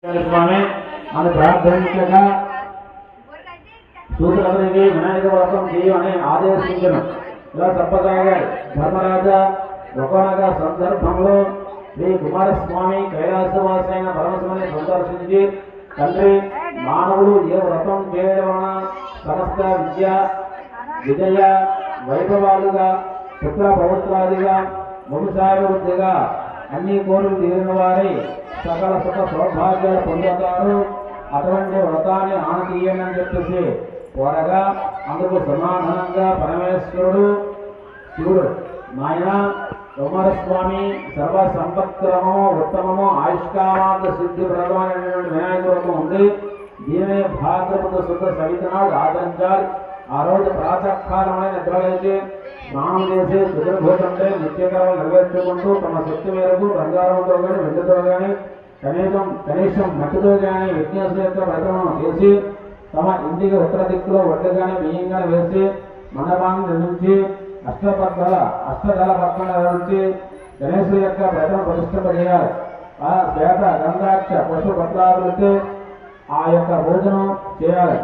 స్వామి అని ప్రార్థించగా సూత్రులందరికీ వినాయక వ్రతం చేయమని ఆదేశించను. ఇలా చెప్పసాగా ధర్మరాజా ఒకనొక సందర్భంలో శ్రీ కుమారస్వామి కైలాసవాసైన పరమశివుని సందర్శించి, తండ్రి, మానవుడు ఏ వ్రతం చేయడం వలన సమస్త విజయ వైభవాలుగా, పుత్ర పవిత్రాదిగా, వంశాభివృద్ధిగా అన్ని కోరికలు తీరిన వారి సకల సుఖ సౌభాగ్యాలు పొందుతారు. అటువంటి వ్రతాన్ని ఆనతీయండి అని చెప్పేసి కోరగా, అందుకు సమాధానంగా పరమేశ్వరుడు శివుడు, నాయన కుమారస్వామి సర్వ సంపత్కరము, ఉత్తమము, ఆయుష్కామాంత సిద్ధి ప్రదమైనటువంటి వినాయక వ్రతం ఉంది. దీనిని భాద్రపద శుద్ధ సవితనాడు ఆచరించాలి. ఆ రోజు ప్రాతకాలమైన నిద్రలేచి స్నానం చేసి చతుర్భూతంపై నిత్యకర్మలు నెరవేర్చుకుంటూ తమ శక్తి మేరకు బంగారంతో కానీ వెండితో కానీ కనీసం మట్టితో కానీ విజ్ఞాసుల యొక్క వ్రతం చేసి తమ ఇంటికి ఉత్తర దిక్కులో వడ్డు కానీ బియ్యం కానీ వేసి మండపాన్ని నిర్మించి అష్టదళ పక్కన నిర్మించి గణేశుల యొక్క వ్రతం ప్రతిష్ఠింపజేయాలి. ఆ శ్వేత గంధాక్ష పశు పత్రాలతో ఆ యొక్క భోజనం చేయాలి.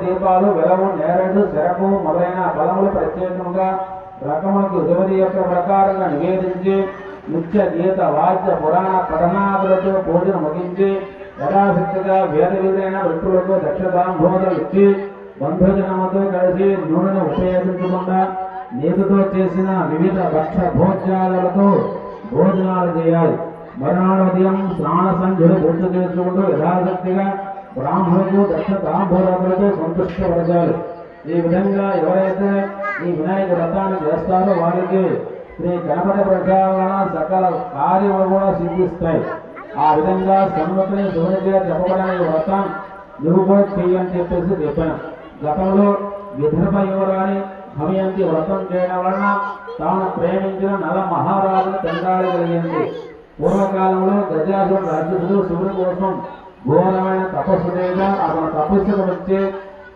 దీపాలు, వెలవు, నేరేడు, శరపు మొదలైన ఫలములు ప్రత్యేకంగా రకములకు యువతి యొక్క ప్రకారంగా నివేదించి నిత్య గీత వాద్య పురాణ పఠనాదులతో భోజనం ముగించి యథాశక్తిగా వేద విధులైన వ్యక్తులకు దక్షదాంభోదలు ఇచ్చి బంధుజనముతో కలిసి నూనెను ఉపయోగించకుండా నేతితో చేసిన వివిధ భక్ష భోజ్యాలతో భోజనాలు చేయాలి. మరునాడు ఉదయం స్నాన సంధ్యలు పూర్తి చేసుకుంటూ యథాశక్తిగా బ్రాహ్మణులకు దక్షదాంభోదలతో సంతుష్టపరచాలి. ఈ విధంగా ఎవరైతే ఈ వినాయక వ్రతాన్ని చేస్తారో వారికి శ్రీ గణపతి ప్రచారణ సకల కార్యములు కూడా సిద్ధిస్తాయి. ఆ విధంగా సన్మతిని శివునిగా చెప్పబడిన ఈ వ్రతం నువ్వు కూడా చెయ్యని చెప్పేసి చెప్పాను. గతంలో విదర్భ యువరాణి హమయంతి వ్రతం చేయడం వలన తాను ప్రేమించిన నల మహారాజును పెంచాడగలిగింది. పూర్వకాలంలో గజాసురుడు రాక్షసుడు శివుని కోసం ఘోరమైన తపస్సు చేయగా అతను తపస్సుకు వచ్చి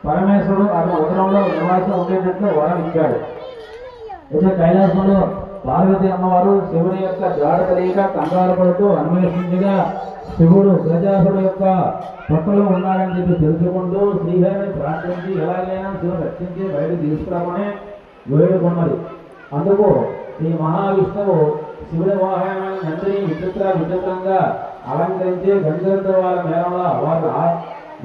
పరమేశ్వరుడు అతని ఉదరంలో నివాసం ఉండేటట్లు వరం ఇచ్చాడు. అయితే కైలాసంలో పార్వతి అమ్మవారు శివుని యొక్క జాడ కలిగిగా కంగారు పడుతూ అన్వేషించగా శివుడు గజాసురుడు యొక్క పక్కలో ఉన్నాడని చెప్పి తెలుసుకుంటూ శ్రీహరిని ప్రార్థించి ఎలాగైనా శివుని రక్షించి బయటకు తీసుకురామని వేడుకున్నది. అందుకు ఈ మహావిష్ణువు శివుడి వాహనమైన నందిని విచిత్రంగా అలంకరించి గంధర్వ వాళ్ళ మేళంలో వారు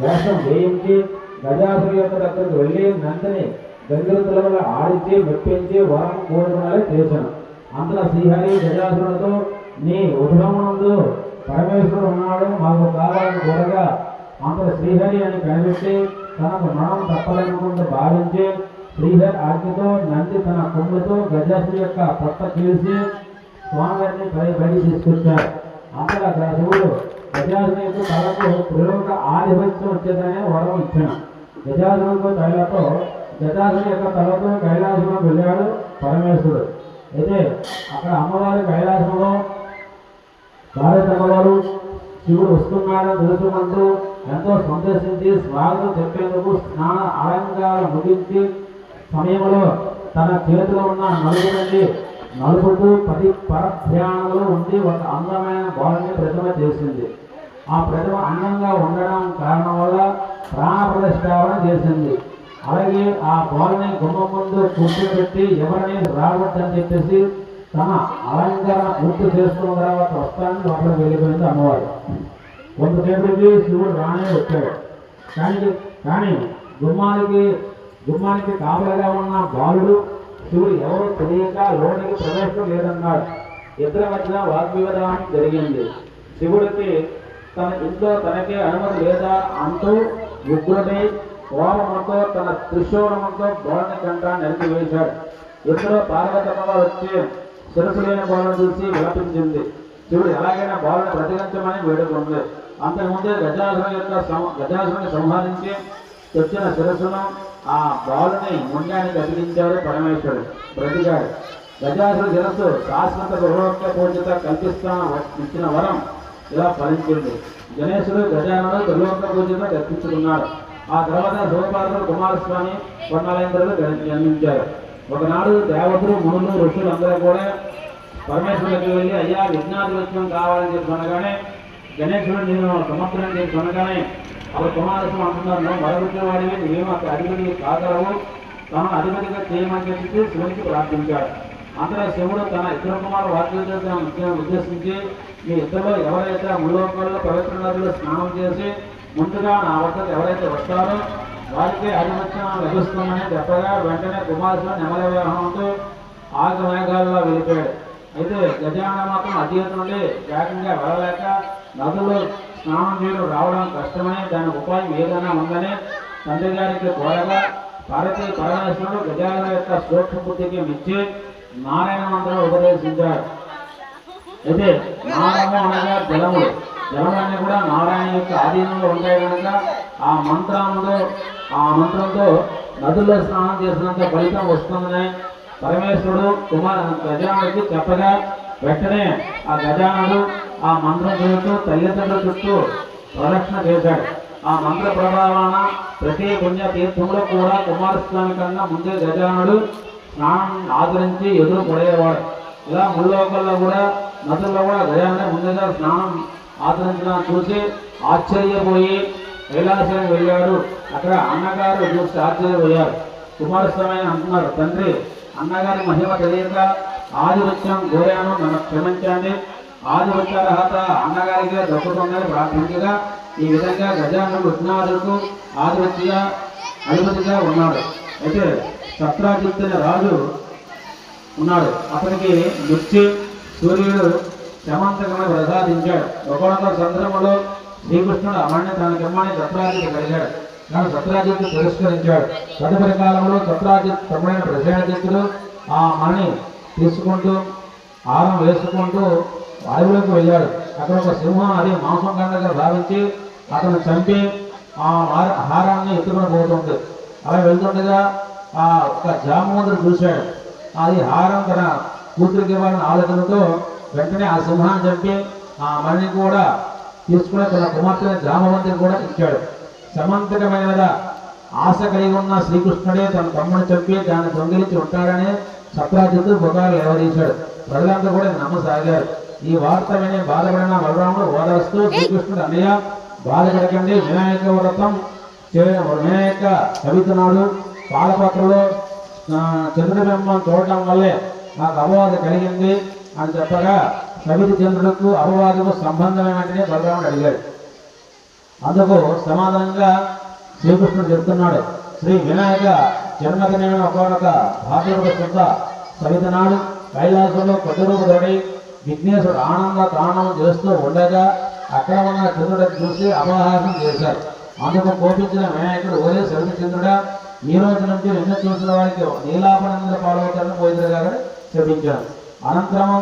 వేషం వేయించి గజాసురుడు యొక్క దగ్గరకు వెళ్ళి నందిని గంధర్వుల వల్ల ఆడించి మెప్పించి వరం కోరుకునేలా చేశాను. అంతలో శ్రీహరి గజాసురుడితో, నీ ఉద్భవనందు పరమేశ్వరుడు ఉన్నాడు, మాకు కావాలని కోరగా అంతలో శ్రీహరి అని కనిపెట్టి తనకు మరణం తప్పదనుకుంటూ భావించి శ్రీహరి ఆజ్ఞతో నంది తన కొమ్ములతో గజాసురుడి యొక్క పొట్ట చీల్చి స్వామివారిని బయట తీసుకొచ్చారు. అంతలో శివుడు గజాసురుడి యొక్క తలకు త్రిలోక ఆధిపత్యం వచ్చేదనే వరం ఇచ్చాను. గజాసురుడి యొక్క తలతో కైలాసంలో వెళ్ళాడు పరమేశ్వరుడు. అయితే అక్కడ అమ్మవారి కైలాసంలో పార్వతమ్మవారు శివుడు వస్తున్నాడని తెలుసుకుంటూ ఎంతో సంతోషించి స్వాగతం చెప్పేందుకు స్నాన అలంకారం ముగించి సమయంలో తన చేతిలో ఉన్న నలుపుతూ 10 పరధ్యానంలో ఉండి ఒక అందమైన బాలుని ప్రతిమ చేసింది. ఆ ప్రతిమ అందంగా ఉండడం కారణం వల్ల ప్రాణ ప్రతిష్ఠాపన చేసింది. అలాగే ఆ బాలుని గుమ్మం ముందు కూర్చోబెట్టి ఎవరిని రావద్దని చెప్పేసి తన అలంకరణ పూర్తి చేసుకున్న తర్వాత వస్తానని లోపలికి వెళ్ళిపోయింది అమ్మవారు. కొంతసేపటికి శివుడు రానే వచ్చాడు. కానీ గుమ్మానికి కాపలగా ఉన్న బాలుడు శివుడు ఎవరో తెలియక లోనికి ప్రవేశం లేదన్నాడు. ఇద్దరి మధ్య వాగ్వివాదం జరిగింది. శివుడికి తన ఇంట్లో తనకే అనుమతి లేదా అంటూ ఉగ్రుడై కోపంతో తన త్రిశూలంతో బాలుని కంట నరికివేశాడు. ఇద్దరు పార్వతమ్మ వచ్చి శిరసు లేని బాలుని చూసి విలపించింది. శివుడు ఎలాగైనా బాలుని ప్రతిఘటించమని వేడుకుంది. అంతకుముందే గజాసురుని సంహరించి తెచ్చిన శిరస్సును ఆ బాలుని ముండానికి అతికించాడు పరమేశ్వరుడు. బ్రతికాడు. గజాసురుడి శిరస్సు శాశ్వత గృహోక్త పూజిత కల్పిస్తాను ఇచ్చిన వరం ఇలా ఫలించింది. గణేశుడు గజానుడు త్రిలోక పూజిత కల్పించుకున్నాడు. ఆ తర్వాత శివపార్వతుడు కుమారస్వామి కొన్నాలయంత్రులు జన్మించారు. ఒకనాడు దేవతలు, మునులు, ఋషులు అందరూ కూడా పరమేశ్వరుడికి వెళ్ళి, అయ్యా విజ్ఞాధిపత్యం కావాలని చెప్పనగానే గణేశుడు నేను సమర్థనం చేసి కొనగానే అప్పుడు కుమారస్వామి అంటున్నారు, నువ్వు మరొకటి వాడివి, నువ్వేమో అక్కడ అధిపతి కాగలవు, తను అధిపతిగా చేయమని చెప్పి శివునికి ప్రార్థించాడు. అంతలో శివుడు తన ఇద్దరు కుమారు వాక్యోద్యోగం ఉద్దేశించి, మీ ఇద్దరు ఎవరైతే ముల్లోకాల్లో పవిత్ర నదిలో స్నానం చేసి ముందుగా నా వద్దకు ఎవరైతే వస్తారో వారికి ఆధిపత్యం లభిస్తుందని చెప్పగా వెంటనే కుమారస్వామి నెమల వివాహంతో ఆగమేఘాల్లో వెళ్ళిపోయాడు. అయితే గజానన మాత్రం అతీత నుండి వేగంగా వెళ్ళలేక నదుల్లో స్నానం చేయడం రావడం కష్టమని దాని ఉపాయం ఏదైనా ఉందని తండ్రి గారికి కోరగా పార్వతీ పరమేశ్వరుడు గజానన యొక్క సూక్ష్మ బుద్ధికి మెచ్చి నారాయణ మంత్రం ఉపదేశించాడు. అయితే నారము అనగా జలములు, జలములన్నీ కూడా నారాయణ యొక్క ఆధీనంలో ఉంటాయి కనుక ఆ మంత్రంతో నదుల్లో స్నానం చేసినంత ఫలితం వస్తుందని పరమేశ్వరుడు గజానుడికి చెప్పగా వెంటనే ఆ గజానుడు ఆ మంత్రం చేస్తూ తల్లిదండ్రుల చుట్టూ ప్రదక్షిణ చేశాడు. ఆ మంత్ర ప్రభావాన ప్రతి పుణ్య తీర్థంలో కూడా కుమారస్వామి కన్నా ముందే గజానుడు స్నానం ఆచరించి ఎదురు పడేవాడు. ఇలా ముల్లోకల్లో కూడా నదుల్లో కూడా గజానుడే ముందుగా స్నానం ఆచరించడం చూసి ఆశ్చర్యపోయి కైలాసానికి వెళ్ళాడు. అక్కడ అన్నగారు చూసి ఆశ్చర్యపోయారు. కుమారస్వామి అంటున్నారు, తండ్రి అన్నగారి మహిమ తెలియక ఆదివృత్యం గోయాను నన్ను క్షమించండి, ఆదివృత్యార్హత అన్నగారికి దక్కుతుందని ప్రార్థించగా ఈ విధంగా గజానుడు విఘ్నాదులకు ఆదివృత్య అధిపతిగా ఉన్నాడు. అయితే సత్రాజిత్ రాజు ఉన్నాడు. అతనికి నృత్య సూర్యుడు శమంతకమై ప్రసాదించాడు. ఒకనొక సందర్భంలో శ్రీకృష్ణుడు అమణ్ణి తనకిమ్మని సత్రాజిత్ కలిగాడు. కానీ సత్రాజిత్ తిరస్కరించాడు. తదుపరి కాలంలో సత్రాజిత్ తమ్ముడైన ప్రసేనజిత్తుడు ఆ మణి తీసుకుంటూ హారం వేసుకుంటూ అడవిలోకి వెళ్ళాడు. అక్కడ ఒక సింహం అది మాంసం కండగా భావించి అతను చంపి ఆ హారాన్ని ఎత్తుకొని పోతుంది. అలా వెళ్తుండగా ఆ ఒక జామవంతుడు చూశాడు. అది హారం తన కూతురికి ఇవ్వాలని ఆలోచనతో వెంటనే ఆ సింహాన్ని చంపి ఆ మణిని కూడా తీసుకుని తన కుమార్తె జామవంతుని కూడా ఇచ్చాడు. సమంతకమైన ఆశ కలిగి ఉన్న శ్రీకృష్ణుడే తన తమ్ముని చంపి దాన్ని దొంగిలించి ఉంటాడని సత్రాజిత్తు బొగాలు లేవదీశాడు. ప్రజలంతా కూడా నమ్మసాగారు. ఈ వార్త విని బాధపడిన బలరాముడు ఓదార్స్తూ శ్రీకృష్ణుడు, అన్నయ్య బాధపడకండి, వినాయక వ్రతం వినాయక చవితి నాడు పాలపత్రలో చంద్రబింబం చూడటం వల్లే నాకు అపవాదం కలిగింది అని చెప్పగా చవితి చంద్రులకు అపవాదకు సంబంధమైనట్టునే బలరాముడు అడిగాడు. అందుకు సమాధానంగా శ్రీకృష్ణుడు చెప్తున్నాడు, శ్రీ వినాయక జన్మదినమైన ఒకనొక భాద్రపద శుద్ధ చవితి నాడు కైలాసంలో కొద్దిరూపుతోడి విఘ్నేశ్వరుడు ఆనంద తాండవం చేస్తూ ఉండగా అక్కడ ఉన్న చంద్రుడిని చూసి అపహాసం చేశారు. అందుకు కోపించిన వినాయకుడు, ఒరే చవితి చంద్రుడా, ఈ రోజు నుంచి నిన్ను చూసిన వారికి నీలాపనంద పాలవుతారని పోయినగా చెప్పించారు. అనంతరం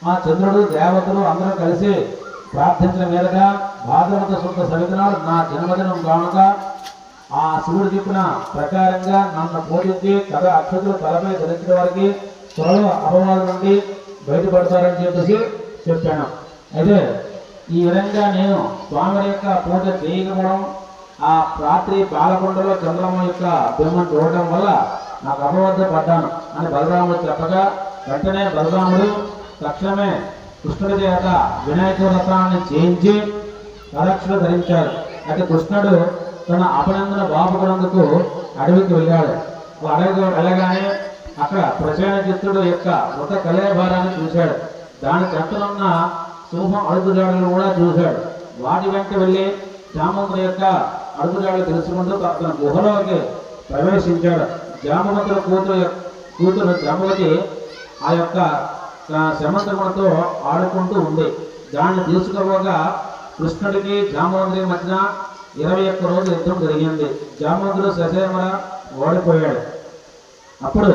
ఆ చంద్రుడు దేవతలు అందరూ కలిసి ప్రార్థించిన మీదుగా భాద్రపద శుద్ధ చవితి నాడు నా జన్మదినం కానుక ఆ శివుడు చెప్పిన ప్రకారంగా నన్ను పూజించి కథ అక్షతులు తలపై ధరించిన వారికి త్వరలో అపవాదం నుండి బయటపడతారని చెప్పేసి చెప్పాను. అయితే ఈ విధంగా నేను స్వామి యొక్క పూజ చేయకపోవడం, ఆ రాత్రి పాలకొండలో చంద్రమ్మ యొక్క బింబం చూడటం వల్ల నాకు అపవాదం పడ్డాను అని బలరాముడు చెప్పగా వెంటనే బలరాముడు తక్షణమే కృష్ణుడి చేత వినాయక వ్రతాన్ని చేయించి ప్రదక్షిణ ధరించాడు. అయితే కృష్ణుడు తన అపనందన బాపుకున్నందుకు అడవికి వెళ్ళాడు. అడవికి వెళ్ళగానే అక్కడ ప్రసేనజిత్తుడు యొక్క వ్రత కళాభారాన్ని చూశాడు. దాని చెంతనున్న సింహం అడుగుజాడలను కూడా చూశాడు. వాటి వెంట వెళ్ళి జామవంతుని యొక్క అడుగుజాడలు తెలుసుకుంటూ తన గుహలోకి ప్రవేశించాడు. జామవంతుల కూతురు జామవతి ఆ యొక్క శమంతకుడితో ఆడుకుంటూ ఉంది. దాన్ని తీసుకుపోగా కృష్ణుడికి జామవంతుడి మధ్యన 21 రోజులు యుద్ధం జరిగింది. జామవంతుడు ససేమర ఓడిపోయాడు. అప్పుడు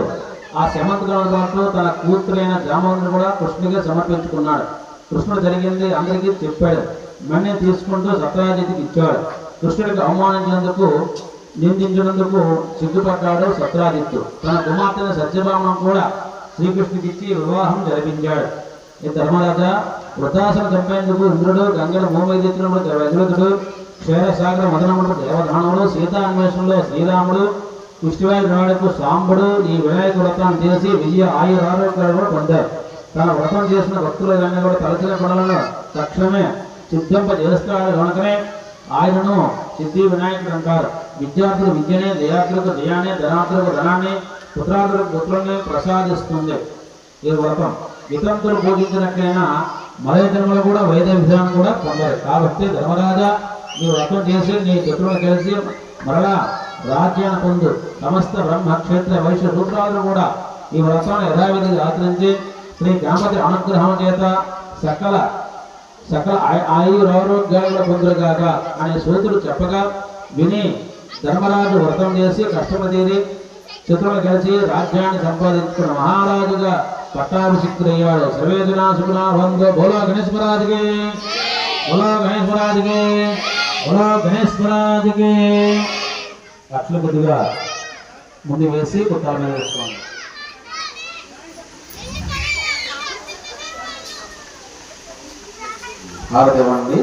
ఆ శమంతకుడు పాటు తన కూతురైన జామవంతుడు కూడా కృష్ణుడికి సమర్పించుకున్నాడు. కృష్ణుడు జరిగింది అందరికీ చెప్పాడు. మణి తీసుకుంటూ సత్రాజిత్తుకి ఇచ్చాడు. కృష్ణుడికి అవమానించినందుకు నిందించినందుకు సిగ్గుపడ్డాడు సత్రాజిత్తు. తన కుమార్తెను సత్యభామను కూడా శ్రీకృష్ణుడికి ఇచ్చి వివాహం జరిపించాడు. ఈ ధర్మరాజా వృతాసును చంపేందుకు ఇంద్రుడు, గంగను భూమిదిత్తుడు, వజ్రతుడు, క్షీరసాగర మదనముడు దేవదానముడు, సీతా అన్వేషణలో శ్రీరాముడు, కుష్టివాయి నాడుకు సాంబుడు ఈ వినాయక వ్రతాన్ని చేసి విజయ ఆయురారోగ్యాలు కూడా పొందారు. తన వ్రతం చేసిన భక్తుల కూడా తలచిన పనులను తక్షణమే సిద్ధింపజేస్తాడు కనుకనే ఆయనను సిద్ధి వినాయకుడు అంటారు. విద్యార్థులు విద్యనే, దయార్థులకు దయాన్ని, ధనార్థులకు ధనాన్ని, పుత్రార్థులకు పుత్రుల్ని ప్రసాదిస్తుంది ఈ వ్రతం. ఇతరులు పూజించినట్లయినా మరో జన్మలో కూడా వైద్య విధానం కూడా పొందారు. కాబట్టి ధర్మరాజా, నీ వ్రతం చేసి నీ పుత్రులను కలిసి మరలా రాజ్యాన్ని పొందు. సమస్త బ్రహ్మ క్షేత్ర వైశ్య సూత్రాలు కూడా ఈ వ్రతాన్ని యథావిధిగా ఆచరించి శ్రీ గణపతి అనుగ్రహం చేత సకల ఆయురారోగ్యాలు పొందురుగాక అనే సూతుడు చెప్పగా విని ధర్మరాజు వ్రతం చేసి కష్టము తీరి శత్రువులు కలిసి రాజ్యాన్ని సంపాదించుకున్న మహారాజుగా పట్టాభిషిక్తుడయ్యాడు. సర్వేజనా సుగుణా బంధు. బోలో గణేశ్వరాజుకి, బోలో గణేశ్వరాజుకి, బోలో గణేశ్వరాజుకి. అట్లు కొద్దిగా ముందు వేసి కుట్టాల మీద వేసుకోండి. హారతి ఇవ్వండి.